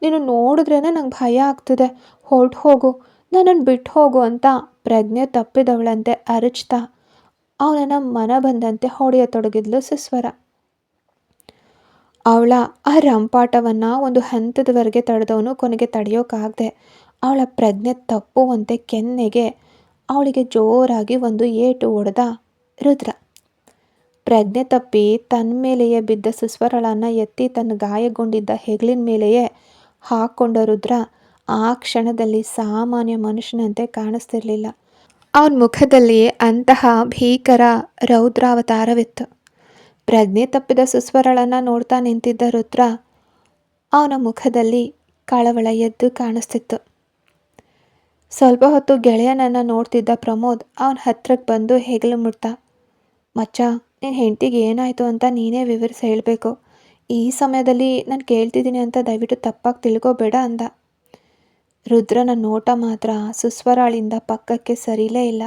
ನೀನು ನೋಡಿದ್ರೇ ನಂಗೆ ಭಯ ಆಗ್ತಿದೆ, ಹೊರಟು ಹೋಗು, ನನ್ನನ್ನು ಬಿಟ್ಟು ಹೋಗು ಅಂತ ಪ್ರಜ್ಞೆ ತಪ್ಪಿದವಳಂತೆ ಅರಚ್ತಾ ಅವನನ್ನು ಮನ ಬಂದಂತೆ ಹೊಡೆಯತೊಡಗಿದ್ಲು ಸುಸ್ವರ. ಅವಳ ಆ ರಂಪಾಟವನ್ನು ಒಂದು ಹಂತದವರೆಗೆ ತಡೆದವನು ಕೊನೆಗೆ ತಡೆಯೋಕ್ಕಾಗದೆ ಅವಳ ಪ್ರಜ್ಞೆ ತಪ್ಪುವಂತೆ ಕೆನ್ನೆಗೆ ಅವಳಿಗೆ ಜೋರಾಗಿ ಒಂದು ಏಟು ಹೊಡೆದ ರುದ್ರ. ಪ್ರಜ್ಞೆ ತಪ್ಪಿ ತನ್ನ ಮೇಲೆಯೇ ಬಿದ್ದ ಸುಸ್ವರಳನ್ನು ಎತ್ತಿ ತನ್ನ ಗಾಯಗೊಂಡಿದ್ದ ಹೆಗಲಿನ ಮೇಲೆಯೇ ಹಾಕ್ಕೊಂಡ ರುದ್ರ ಆ ಕ್ಷಣದಲ್ಲಿ ಸಾಮಾನ್ಯ ಮನುಷ್ಯನಂತೆ ಕಾಣಿಸ್ತಿರ್ಲಿಲ್ಲ. ಅವನ ಮುಖದಲ್ಲಿ ಅಂತಹ ಭೀಕರ ರೌದ್ರಾವತಾರವಿತ್ತು. ಪ್ರಜ್ಞೆ ತಪ್ಪಿದ ಸುಸ್ವರಳನ್ನು ನೋಡ್ತಾ ನಿಂತಿದ್ದ ರುದ್ರ ಅವನ ಮುಖದಲ್ಲಿ ಕಳವಳ ಎದ್ದು ಕಾಣಿಸ್ತಿತ್ತು. ಸ್ವಲ್ಪ ಹೊತ್ತು ಗೆಳೆಯನನ್ನು ನೋಡ್ತಿದ್ದ ಪ್ರಮೋದ್ ಅವನ ಹತ್ರಕ್ಕೆ ಬಂದು ಹೆಗಲು ಮುಟ್ಟ. ಮಚ್ಚ, ನಿನ್ನ ಹೆಂಡತಿಗೆ ಏನಾಯಿತು ಅಂತ ನೀನೇ ವಿವರಿಸಿ ಹೇಳಬೇಕು. ಈ ಸಮಯದಲ್ಲಿ ನಾನು ಕೇಳ್ತಿದ್ದೀನಿ ಅಂತ ದಯವಿಟ್ಟು ತಪ್ಪಾಗಿ ತಿಳ್ಕೊಬೇಡ ಅಂದ. ರುದ್ರನ ನೋಟ ಮಾತ್ರ ಸುಸ್ವರಾಳಿಂದ ಪಕ್ಕಕ್ಕೆ ಸರಿಲೇ ಇಲ್ಲ.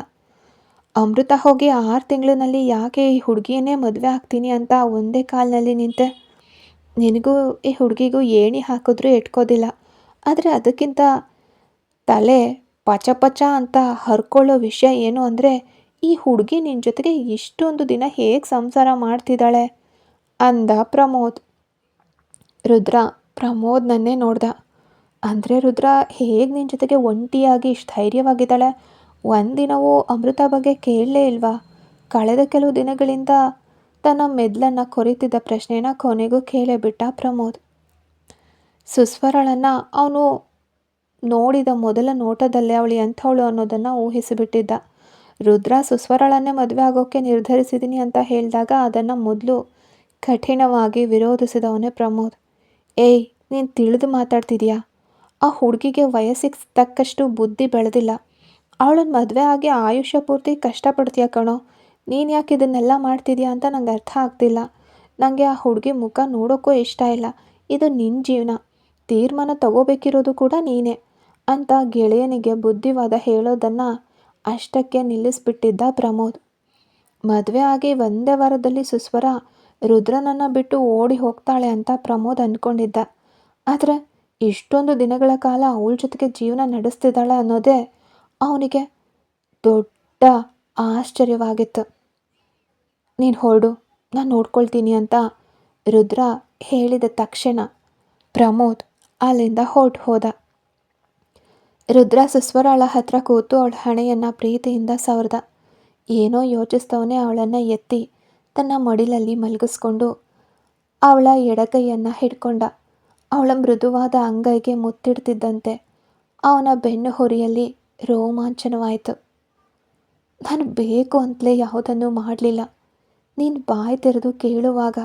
ಅಮೃತ ಹೋಗಿ 6 ತಿಂಗಳಿನಲ್ಲಿ ಯಾಕೆ ಈ ಹುಡುಗಿಯನ್ನೇ ಮದುವೆ ಆಗ್ತೀನಿ ಅಂತ ಒಂದೇ ಕಾಲಿನಲ್ಲಿ ನಿಂತೆ? ನಿನಗೂ ಈ ಹುಡುಗಿಗೂ ಏಣಿ ಹಾಕಿದ್ರೂ ಎಟ್ಕೋದಿಲ್ಲ. ಆದರೆ ಅದಕ್ಕಿಂತ ತಲೆ ಪಚ ಪಚ ಅಂತ ಹರ್ಕೊಳ್ಳೋ ವಿಷಯ ಏನು ಅಂದರೆ, ಈ ಹುಡುಗಿ ನಿನ್ನ ಜೊತೆಗೆ ಇಷ್ಟೊಂದು ದಿನ ಹೇಗೆ ಸಂಸಾರ ಮಾಡ್ತಿದ್ದಾಳೆ ಅಂದ ಪ್ರಮೋದ್. ರುದ್ರ ಪ್ರಮೋದ್ನನ್ನೇ ನೋಡ್ದ. ಅಂದರೆ ರುದ್ರ ಹೇಗೆ ನಿನ್ನ ಜೊತೆಗೆ ಒಂಟಿಯಾಗಿ ಇಷ್ಟು ಧೈರ್ಯವಾಗಿದ್ದಾಳೆ? ಒಂದಿನವೂ ಅಮೃತ ಬಗ್ಗೆ ಕೇಳಲೇ ಇಲ್ವಾ? ಕಳೆದ ಕೆಲವು ದಿನಗಳಿಂದ ತನ್ನ ಮೆದ್ಲನ್ನು ಕೊರಿತಿದ್ದ ಪ್ರಶ್ನೆನ ಕೊನೆಗೂ ಕೇಳೇ ಬಿಟ್ಟ ಪ್ರಮೋದ್. ಸುಸ್ವರಳನ್ನು ಅವನು ನೋಡಿದ ಮೊದಲ ನೋಟದಲ್ಲೇ ಅವಳು ಎಂಥವಳು ಅನ್ನೋದನ್ನು ಊಹಿಸಿಬಿಟ್ಟಿದ್ದ. ರುದ್ರ ಸುಸ್ವರಳನ್ನೇ ಮದುವೆ ಆಗೋಕ್ಕೆ ನಿರ್ಧರಿಸಿದ್ದೀನಿ ಅಂತ ಹೇಳಿದಾಗ ಅದನ್ನು ಮೊದಲು ಕಠಿಣವಾಗಿ ವಿರೋಧಿಸಿದವನೇ ಪ್ರಮೋದ್. ಏಯ್, ನೀನು ತಿಳಿದು ಮಾತಾಡ್ತಿದ್ಯಾ? ಆ ಹುಡುಗಿಗೆ ವಯಸ್ಸಿಗೆ ತಕ್ಕಷ್ಟು ಬುದ್ಧಿ ಬೆಳೆದಿಲ್ಲ. ಅವಳನ್ನು ಮದುವೆ ಆಗಿ ಆಯುಷ್ಯ ಪೂರ್ತಿ ಕಷ್ಟಪಡ್ತೀಯ ಕಣೋ. ನೀನು ಯಾಕೆ ಇದನ್ನೆಲ್ಲ ಮಾಡ್ತಿದ್ಯಾ ಅಂತ ನಂಗೆ ಅರ್ಥ ಆಗ್ತಿಲ್ಲ. ನನಗೆ ಆ ಹುಡುಗಿ ಮುಖ ನೋಡೋಕ್ಕೂ ಇಷ್ಟ ಇಲ್ಲ. ಇದು ನಿನ್ನ ಜೀವನ, ತೀರ್ಮಾನ ತಗೋಬೇಕಿರೋದು ಕೂಡ ನೀನೇ ಅಂತ ಗೆಳೆಯನಿಗೆ ಬುದ್ಧಿವಾದ ಹೇಳೋದನ್ನು ಅಷ್ಟಕ್ಕೆ ನಿಲ್ಲಿಸ್ಬಿಟ್ಟಿದ್ದ ಪ್ರಮೋದ್. ಮದುವೆ ಆಗಿ ಒಂದೇ ವಾರದಲ್ಲಿ ಸುಸ್ವರ ರುದ್ರನನ್ನು ಬಿಟ್ಟು ಓಡಿ ಹೋಗ್ತಾಳೆ ಅಂತ ಪ್ರಮೋದ್ ಅಂದ್ಕೊಂಡಿದ್ದ. ಆದರೆ ಇಷ್ಟೊಂದು ದಿನಗಳ ಕಾಲ ಅವಳ ಜೊತೆಗೆ ಜೀವನ ನಡೆಸ್ತಿದ್ದಾಳೆ ಅನ್ನೋದೇ ಅವನಿಗೆ ದೊಡ್ಡ ಆಶ್ಚರ್ಯವಾಗಿತ್ತು. ನೀನು ಹೊರಡು, ನಾನು ನೋಡ್ಕೊಳ್ತೀನಿ ಅಂತ ರುದ್ರ ಹೇಳಿದ ತಕ್ಷಣ ಪ್ರಮೋದ್ ಅಲ್ಲಿಂದ ಹೊರಟು ಹೋದ. ರುದ್ರ ಸುಸ್ವರಾಳ ಹತ್ರ ಕೂತು ಅವಳ ಹಣೆಯನ್ನು ಪ್ರೀತಿಯಿಂದ ಸವರ್ದ. ಏನೋ ಯೋಚಿಸ್ತವನೇ ಅವಳನ್ನು ಎತ್ತಿ ತನ್ನ ಮಡಿಲಲ್ಲಿ ಮಲಗಿಸ್ಕೊಂಡು ಅವಳ ಎಡಗೈಯನ್ನು ಹಿಡ್ಕೊಂಡ. ಅವಳ ಮೃದುವಾದ ಅಂಗೈಗೆ ಮುತ್ತಿಡ್ತಿದ್ದಂತೆ ಅವನ ಬೆನ್ನು ಹುರಿಯಲ್ಲಿ ರೋಮಾಂಚನವಾಯಿತು. ನಾನು ಬೇಕು ಅಂತಲೇ ಯಾವುದನ್ನು ಮಾಡಲಿಲ್ಲ. ನೀನು ಬಾಯಿ ತೆರೆದು ಕೇಳುವಾಗ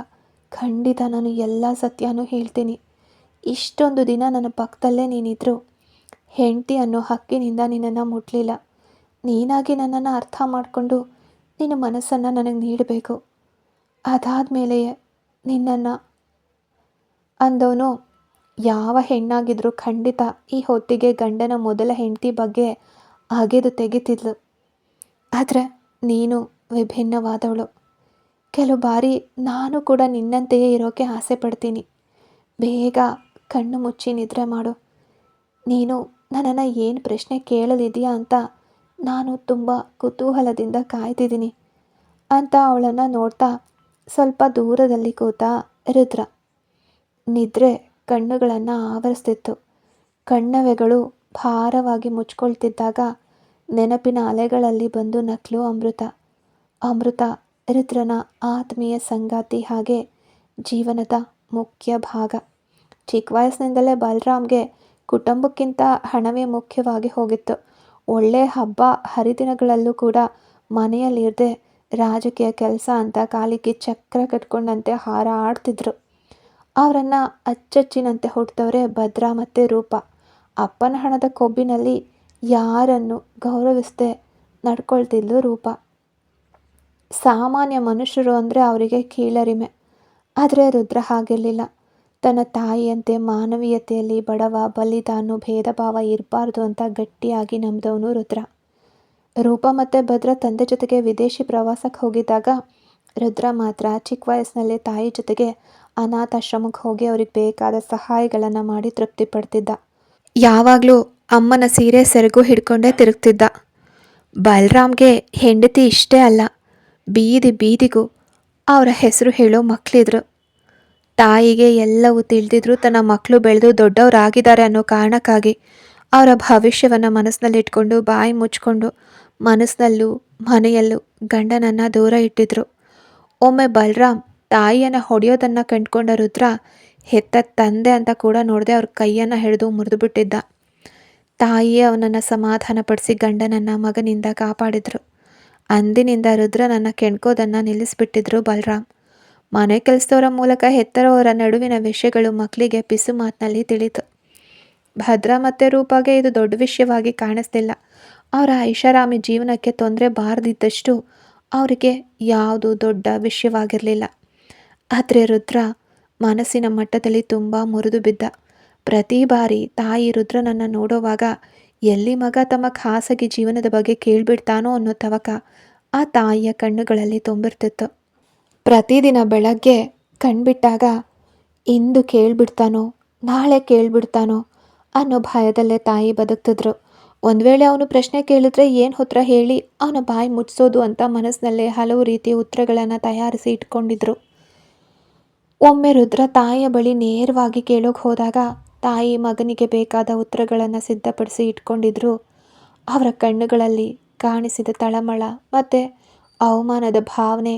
ಖಂಡಿತ ನಾನು ಎಲ್ಲ ಸತ್ಯನೂ ಹೇಳ್ತೀನಿ. ಇಷ್ಟೊಂದು ದಿನ ನನ್ನ ಪಕ್ಕದಲ್ಲೇ ನೀನಿದ್ರು ಹೆಂಡತಿ ಅನ್ನೋ ಹಕ್ಕಿನಿಂದ ನಿನ್ನನ್ನು ಮುಟ್ಲಿಲ್ಲ. ನೀನಾಗಿ ನನ್ನನ್ನು ಅರ್ಥ ಮಾಡಿಕೊಂಡು ನಿನ್ನ ಮನಸ್ಸನ್ನು ನನಗೆ ನೀಡಬೇಕು. ಅದಾದಮೇಲೆಯೇ ನಿನ್ನನ್ನು ಅಂದವನು ಯಾವ ಹೆಣ್ಣಾಗಿದ್ರೂ ಖಂಡಿತ ಈ ಹೊತ್ತಿಗೆ ಗಂಡನ ಮೊದಲ ಹೆಂಡತಿ ಬಗ್ಗೆ ಅಗೆದು ತೆಗಿತಿದ್ಲು. ಆದರೆ ನೀನು ವಿಭಿನ್ನವಾದವಳು. ಕೆಲವು ಬಾರಿ ನಾನು ಕೂಡ ನಿನ್ನಂತೆಯೇ ಇರೋಕ್ಕೆ ಆಸೆ ಪಡ್ತೀನಿ. ಬೇಗ ಕಣ್ಣು ಮುಚ್ಚಿ ನಿದ್ರೆ ಮಾಡು. ನೀನು ನನ್ನನ್ನು ಏನು ಪ್ರಶ್ನೆ ಕೇಳಲಿದೆಯಾ ಅಂತ ನಾನು ತುಂಬ ಕುತೂಹಲದಿಂದ ಕಾಯ್ತಿದ್ದೀನಿ ಅಂತ ಅವಳನ್ನು ನೋಡ್ತಾ ಸ್ವಲ್ಪ ದೂರದಲ್ಲಿ ಕೂತ ರುದ್ರ. ನಿದ್ರೆ ಕಣ್ಣುಗಳನ್ನು ಆವರಿಸ್ತಿತ್ತು. ಕಣ್ಣವೆಗಳು ಭಾರವಾಗಿ ಮುಚ್ಕೊಳ್ತಿದ್ದಾಗ ನೆನಪಿನ ಅಲೆಗಳಲ್ಲಿ ಬಂದು ನಕ್ಲು ಅಮೃತ. ಅಮೃತ ರುದ್ರನ ಆತ್ಮೀಯ ಸಂಗಾತಿ, ಹಾಗೆ ಜೀವನದ ಮುಖ್ಯ ಭಾಗ. ಚಿಕ್ಕ ವಯಸ್ಸಿನಿಂದಲೇ ಬಲರಾಮ್ಗೆ ಕುಟುಂಬಕ್ಕಿಂತ ಹಣವೇ ಮುಖ್ಯವಾಗಿ ಹೋಗಿತ್ತು. ಒಳ್ಳೆಯ ಹಬ್ಬ ಹರಿದಿನಗಳಲ್ಲೂ ಕೂಡ ಮನೆಯಲ್ಲಿರದೆ ರಾಜಕೀಯ ಕೆಲಸ ಅಂತ ಕಾಲಿಗೆ ಚಕ್ರ ಕಟ್ಕೊಂಡಂತೆ ಹಾರಾಡ್ತಿದ್ರು. ಅವರನ್ನು ಅಚ್ಚಚ್ಚಿನಂತೆ ಹುಟ್ಟಿದವರೇ ಭದ್ರಾ ಮತ್ತು ರೂಪ. ಅಪ್ಪನ ಹಣದ ಕೊಬ್ಬಿನಲ್ಲಿ ಯಾರನ್ನು ಗೌರವಿಸದೆ ನಡ್ಕೊಳ್ತಿದ್ಲು ರೂಪ. ಸಾಮಾನ್ಯ ಮನುಷ್ಯರು ಅಂದರೆ ಅವರಿಗೆ ಕೀಳರಿಮೆ. ಆದರೆ ರುದ್ರ ಹಾಗಿರಲಿಲ್ಲ. ತನ್ನ ತಾಯಿಯಂತೆ ಮಾನವೀಯತೆಯಲ್ಲಿ ಬಡವ ಬಲ್ಲಿದ ಅನ್ನೋ ಭೇದ ಭಾವ ಇರಬಾರ್ದು ಅಂತ ಗಟ್ಟಿಯಾಗಿ ನಂಬಿದವನು ರುದ್ರ. ರೂಪ ಮತ್ತು ಭದ್ರ ತಂದೆ ಜೊತೆಗೆ ವಿದೇಶಿ ಪ್ರವಾಸಕ್ಕೆ ಹೋಗಿದ್ದಾಗ ರುದ್ರ ಮಾತ್ರ ಚಿಕ್ಕ ವಯಸ್ಸಿನಲ್ಲೇ ತಾಯಿ ಜೊತೆಗೆ ಅನಾಥಾಶ್ರಮಕ್ಕೆ ಹೋಗಿ ಅವ್ರಿಗೆ ಬೇಕಾದ ಸಹಾಯಗಳನ್ನು ಮಾಡಿ ತೃಪ್ತಿ ಪಡ್ತಿದ್ದ. ಯಾವಾಗಲೂ ಅಮ್ಮನ ಸೀರೆ ಸೆರಗು ಹಿಡ್ಕೊಂಡೇ ತಿರುಗ್ತಿದ್ದ. ಬಲರಾಮ್ಗೆ ಹೆಂಡತಿ ಇಷ್ಟೇ ಅಲ್ಲ, ಬೀದಿ ಬೀದಿಗೂ ಅವರ ಹೆಸರು ಹೇಳೋ ಮಕ್ಕಳಿದ್ರು. ತಾಯಿಗೆ ಎಲ್ಲವೂ ತಿಳಿದಿದ್ರು ತನ್ನ ಮಕ್ಕಳು ಬೆಳೆದು ದೊಡ್ಡವರಾಗಿದ್ದಾರೆ ಅನ್ನೋ ಕಾರಣಕ್ಕಾಗಿ ಅವರ ಭವಿಷ್ಯವನ್ನು ಮನಸ್ಸಿನಲ್ಲಿಟ್ಕೊಂಡು ಬಾಯಿ ಮುಚ್ಕೊಂಡು ಮನಸ್ಸಿನಲ್ಲೂ ಮನೆಯಲ್ಲೂ ಗಂಡನನ್ನು ದೂರ ಇಟ್ಟಿದ್ರು. ಒಮ್ಮೆ ಬಲರಾಮ್ ತಾಯಿಯನ್ನು ಹೊಡೆಯೋದನ್ನು ಕಂಡುಕೊಂಡ ರುದ್ರ ಹೆತ್ತ ತಂದೆ ಅಂತ ಕೂಡ ನೋಡದೆ ಅವ್ರ ಕೈಯನ್ನು ಹಿಡಿದು ಮುರಿದು ಬಿಟ್ಟಿದ್ದ. ತಾಯಿಯೇ ಅವನನ್ನು ಸಮಾಧಾನಪಡಿಸಿ ಗಂಡನನ್ನು ಮಗನಿಂದ ಕಾಪಾಡಿದ್ರು. ಅಂದಿನಿಂದ ರುದ್ರನನ್ನು ಕೆಣ್ಕೋದನ್ನು ನಿಲ್ಲಿಸ್ಬಿಟ್ಟಿದ್ರು ಬಲರಾಮ್. ಮನೆ ಕೆಲಸದವರ ಮೂಲಕ ಹೆತ್ತರವರ ನಡುವಿನ ವಿಷಯಗಳು ಮಕ್ಕಳಿಗೆ ಪಿಸು ಮಾತಿನಲ್ಲಿ ತಿಳಿತು. ಭದ್ರಾ ಮತ್ತು ರೂಪಾಗೆ ಇದು ದೊಡ್ಡ ವಿಷಯವಾಗಿ ಕಾಣಿಸ್ತಿಲ್ಲ. ಅವರ ಐಷಾರಾಮಿ ಜೀವನಕ್ಕೆ ತೊಂದರೆ ಬಾರದಿದ್ದಷ್ಟು ಅವರಿಗೆ ಯಾವುದು ದೊಡ್ಡ ವಿಷಯವಾಗಿರಲಿಲ್ಲ. ಆದರೆ ರುದ್ರ ಮನಸ್ಸಿನ ಮಟ್ಟದಲ್ಲಿ ತುಂಬ ಮುರಿದು ಬಿದ್ದ. ಪ್ರತಿ ಬಾರಿ ತಾಯಿ ರುದ್ರನನ್ನು ನೋಡುವಾಗ ಎಲ್ಲಿ ಮಗ ತಮ್ಮ ಖಾಸಗಿ ಜೀವನದ ಬಗ್ಗೆ ಕೇಳಿಬಿಡ್ತಾನೋ ಅನ್ನೋ ತವಕ ಆ ತಾಯಿಯ ಕಣ್ಣುಗಳಲ್ಲಿ ತುಂಬಿರ್ತಿತ್ತು. ಪ್ರತಿದಿನ ಬೆಳಗ್ಗೆ ಕಣ್ಬಿಟ್ಟಾಗ ಇಂದು ಕೇಳಿಬಿಡ್ತಾನೋ ನಾಳೆ ಕೇಳಿಬಿಡ್ತಾನೋ ಅನ್ನೋ ಭಯದಲ್ಲೇ ತಾಯಿ ಬದುಕ್ತಿದ್ರು. ಒಂದು ವೇಳೆ ಅವನು ಪ್ರಶ್ನೆ ಕೇಳಿದ್ರೆ ಏನು ಉತ್ತರ ಹೇಳಿ ಅವನ ಬಾಯಿ ಮುಚ್ಚಿಸೋದು ಅಂತ ಮನಸ್ಸಿನಲ್ಲೇ ಹಲವು ರೀತಿಯ ಉತ್ತರಗಳನ್ನು ತಯಾರಿಸಿ ಇಟ್ಕೊಂಡಿದ್ರು. ಒಮ್ಮೆ ರುದ್ರ ತಾಯಿಯ ಬಳಿ ನೇರವಾಗಿ ಕೇಳೋಕೆ ಹೋದಾಗ ತಾಯಿ ಮಗನಿಗೆ ಬೇಕಾದ ಉತ್ತರಗಳನ್ನು ಸಿದ್ಧಪಡಿಸಿ ಇಟ್ಕೊಂಡಿದ್ರು. ಅವರ ಕಣ್ಣುಗಳಲ್ಲಿ ಕಾಣಿಸಿದ ತಳಮಳ ಮತ್ತು ಅವಮಾನದ ಭಾವನೆ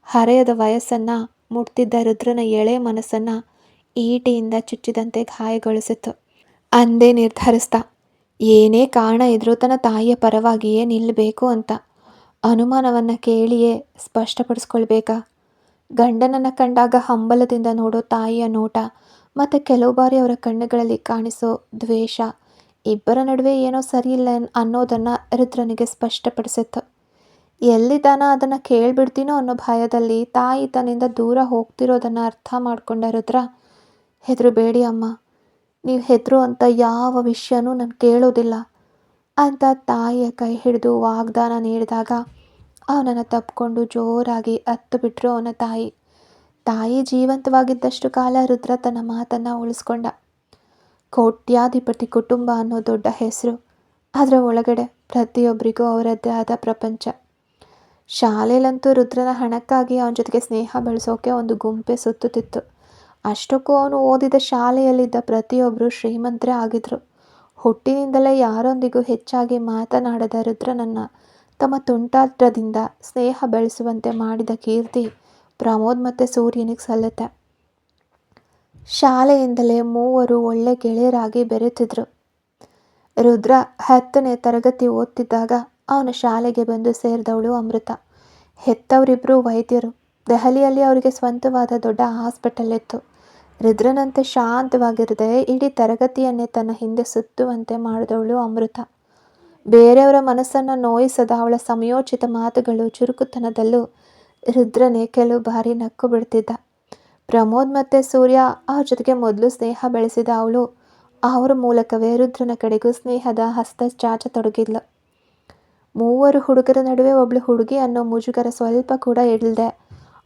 ಹರೆಯದ ವಯಸ್ಸನ್ನು ಮುಟ್ತಿದ್ದ ರುದ್ರನ ಎಳೆ ಮನಸ್ಸನ್ನು ಈಟಿಯಿಂದ ಚುಚ್ಚಿದಂತೆ ಗಾಯಗೊಳಿಸಿತ್ತು. ಅಂದೇ ನಿರ್ಧರಿಸ್ದ, ಏನೇ ಕಾರಣ ಇದ್ರೂ ತನ್ನ ತಾಯಿಯ ಪರವಾಗಿಯೇ ನಿಲ್ಲಬೇಕು ಅಂತ. ಅನುಮಾನವನ್ನು ಕೇಳಿಯೇ ಸ್ಪಷ್ಟಪಡಿಸ್ಕೊಳ್ಬೇಕಾ? ಗಂಡನನ್ನು ಕಂಡಾಗ ಹಂಬಲದಿಂದ ನೋಡೋ ತಾಯಿಯ ನೋಟ ಮತ್ತು ಕೆಲವು ಬಾರಿ ಅವರ ಕಣ್ಣುಗಳಲ್ಲಿ ಕಾಣಿಸೋ ದ್ವೇಷ ಇಬ್ಬರ ನಡುವೆ ಏನೋ ಸರಿಯಿಲ್ಲ ಅನ್ನೋದನ್ನು ರುದ್ರನಿಗೆ ಸ್ಪಷ್ಟಪಡಿಸಿತ್ತು. ಎಲ್ಲಿದ್ದಾನ ಅದನ್ನು ಕೇಳಿಬಿಡ್ತೀನೋ ಅನ್ನೋ ಭಯದಲ್ಲಿ ತಾಯಿ ತನ್ನಿಂದ ದೂರ ಹೋಗ್ತಿರೋದನ್ನು ಅರ್ಥ ಮಾಡಿಕೊಂಡ ರುದ್ರ, ಹೆದರಬೇಡಿ ಅಮ್ಮ, ನೀವು ಹೆದರು ಅಂತ ಯಾವ ವಿಷಯನೂ ನಾನು ಕೇಳೋದಿಲ್ಲ ಅಂತ ತಾಯಿಯ ಕೈ ಹಿಡಿದು ವಾಗ್ದಾನ ನೀಡಿದಾಗ ಅವನನ್ನು ತಪ್ಪಿಕೊಂಡು ಜೋರಾಗಿ ಅತ್ತು ಬಿಟ್ಟರು ಅವನ ತಾಯಿ. ತಾಯಿ ಜೀವಂತವಾಗಿದ್ದಷ್ಟು ಕಾಲ ರುದ್ರ ತನ್ನ ಮಾತನ್ನು ಉಳಿಸ್ಕೊಂಡ. ಕೋಟ್ಯಾಧಿಪತಿ ಕುಟುಂಬ ಅನ್ನೋ ದೊಡ್ಡ ಹೆಸರು, ಅದರ ಒಳಗಡೆ ಪ್ರತಿಯೊಬ್ಬರಿಗೂ ಅವರದ್ದೇ ಆದ ಪ್ರಪಂಚ. ಶಾಲೆಯಲ್ಲಂತೂ ರುದ್ರನ ಹಣಕ್ಕಾಗಿ ಅವನ ಜೊತೆಗೆ ಸ್ನೇಹ ಬೆಳೆಸೋಕೆ ಒಂದು ಗುಂಪೆ ಸುತ್ತುತ್ತಿತ್ತು. ಅಷ್ಟಕ್ಕೂ ಅವನು ಓದಿದ ಶಾಲೆಯಲ್ಲಿದ್ದ ಪ್ರತಿಯೊಬ್ಬರು ಶ್ರೀಮಂತರೇ ಆಗಿದ್ರು. ಹುಟ್ಟಿನಿಂದಲೇ ಯಾರೊಂದಿಗೂ ಹೆಚ್ಚಾಗಿ ಮಾತನಾಡದ ರುದ್ರನನ್ನು ತಮ್ಮ ತುಂಟಾಟದಿಂದ ಸ್ನೇಹ ಬೆಳೆಸುವಂತೆ ಮಾಡಿದ ಕೀರ್ತಿ ಪ್ರಮೋದ್ ಮತ್ತು ಸೂರ್ಯನಿಗೆ ಸಲ್ಲುತ್ತೆ. ಶಾಲೆಯಿಂದಲೇ ಮೂವರು ಒಳ್ಳೆ ಗೆಳೆಯರಾಗಿ ಬೆರೆತಿದ್ರು. ರುದ್ರ 10ನೇ ತರಗತಿ ಓದ್ತಿದ್ದಾಗ ಅವನ ಶಾಲೆಗೆ ಬಂದು ಸೇರಿದವಳು ಅಮೃತ. ಹೆತ್ತವರಿಬ್ಬರು ವೈದ್ಯರು. ದೆಹಲಿಯಲ್ಲಿ ಅವರಿಗೆ ಸ್ವಂತವಾದ ದೊಡ್ಡ ಹಾಸ್ಪಿಟಲ್ ಇತ್ತು. ರುದ್ರನಂತೆ ಶಾಂತವಾಗಿರದೆ ಇಡೀ ತರಗತಿಯನ್ನೇ ತನ್ನ ಹಿಂದೆ ಸುತ್ತುವಂತೆ ಮಾಡಿದವಳು ಅಮೃತ. ಬೇರೆಯವರ ಮನಸ್ಸನ್ನು ನೋಯಿಸದ ಅವಳ ಸಮಯೋಚಿತ ಮಾತುಗಳು ಚುರುಕುತನದಲ್ಲೂ ರುದ್ರನೇ ಕೆಲವು ಬಾರಿ ನಕ್ಕು ಬಿಡ್ತಿದ್ದ. ಪ್ರಮೋದ್ ಮತ್ತು ಸೂರ್ಯ ಅವ್ರ ಜೊತೆಗೆ ಮೊದಲು ಸ್ನೇಹ ಬೆಳೆಸಿದ ಅವಳು ಅವರ ಮೂಲಕವೇ ರುದ್ರನ ಕಡೆಗೂ ಸ್ನೇಹದ ಹಸ್ತ ಚಾಚತೊಡಗಿದ್ಲು. ಮೂವರು ಹುಡುಗರ ನಡುವೆ ಒಬ್ಳು ಹುಡುಗಿ ಅನ್ನೋ ಮುಜುಗರ ಸ್ವಲ್ಪ ಕೂಡ ಇಲ್ಲದೆ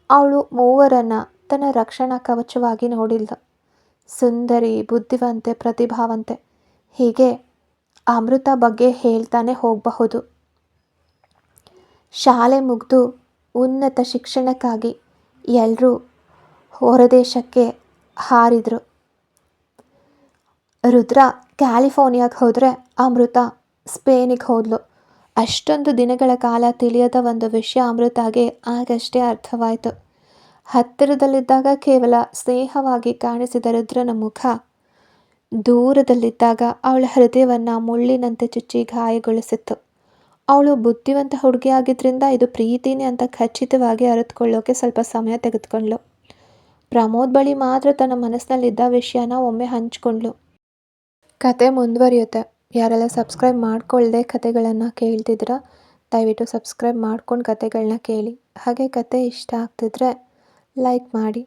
ಅವಳು ಮೂವರನ್ನು ತನ್ನ ರಕ್ಷಣಾ ಕವಚವಾಗಿ ನೋಡಿದ್ಲು. ಸುಂದರಿ, ಬುದ್ಧಿವಂತೆ, ಪ್ರತಿಭಾವಂತೆ, ಹೀಗೆ ಅಮೃತ ಬಗ್ಗೆ ಹೇಳ್ತಾನೆ ಹೋಗಬಹುದು. ಶಾಲೆ ಮುಗಿದು ಉನ್ನತ ಶಿಕ್ಷಣಕ್ಕಾಗಿ ಎಲ್ಲರೂ ಹೊರದೇಶಕ್ಕೆ ಹಾರಿದ್ರು. ರುದ್ರ ಕ್ಯಾಲಿಫೋರ್ನಿಯಾಗೆ ಹೋದರೆ ಅಮೃತ ಸ್ಪೇನಿಗೆ ಹೋದ್ಲು. ಅಷ್ಟೊಂದು ದಿನಗಳ ಕಾಲ ತಿಳಿಯದ ಒಂದು ವಿಷಯ ಅಮೃತಾಗೆ ಆಗಷ್ಟೇ ಅರ್ಥವಾಯಿತು. ಹತ್ತಿರದಲ್ಲಿದ್ದಾಗ ಕೇವಲ ಸ್ನೇಹವಾಗಿ ಕಾಣಿಸಿದ ರುದ್ರನ ಮುಖ ದೂರದಲ್ಲಿದ್ದಾಗ ಅವಳ ಹೃದಯವನ್ನು ಮುಳ್ಳಿನಂತೆ ಚುಚ್ಚಿ ಗಾಯಗೊಳಿಸಿತ್ತು. ಅವಳು ಬುದ್ಧಿವಂತ ಹುಡುಗಿಯಾಗಿದ್ದರಿಂದ ಇದು ಪ್ರೀತಿನೇ ಅಂತ ಖಚಿತವಾಗಿ ಅರಿತುಕೊಳ್ಳೋಕೆ ಸ್ವಲ್ಪ ಸಮಯ ತೆಗೆದುಕೊಂಡ್ಳು. ಪ್ರಮೋದ್ ಬಳಿ ಮಾತ್ರ ತನ್ನ ಮನಸ್ಸಿನಲ್ಲಿದ್ದ ವಿಷಯನ ಒಮ್ಮೆ ಹಂಚ್ಕೊಂಡ್ಳು. ಕತೆ ಮುಂದುವರಿಯುತ್ತೆ. ಯಾರೆಲ್ಲ ಸಬ್ಸ್ಕ್ರೈಬ್ ಮಾಡ್ಕೊಳ್ಳದೆ ಕತೆಗಳನ್ನು ಕೇಳ್ತಿದ್ದೀರ, ದಯವಿಟ್ಟು ಸಬ್ಸ್ಕ್ರೈಬ್ ಮಾಡ್ಕೊಂಡು ಕತೆಗಳನ್ನ ಕೇಳಿ. ಹಾಗೆ ಕತೆ ಇಷ್ಟ ಆಗ್ತಿದ್ರೆ ಲೈಕ್ ಮಾಡಿ.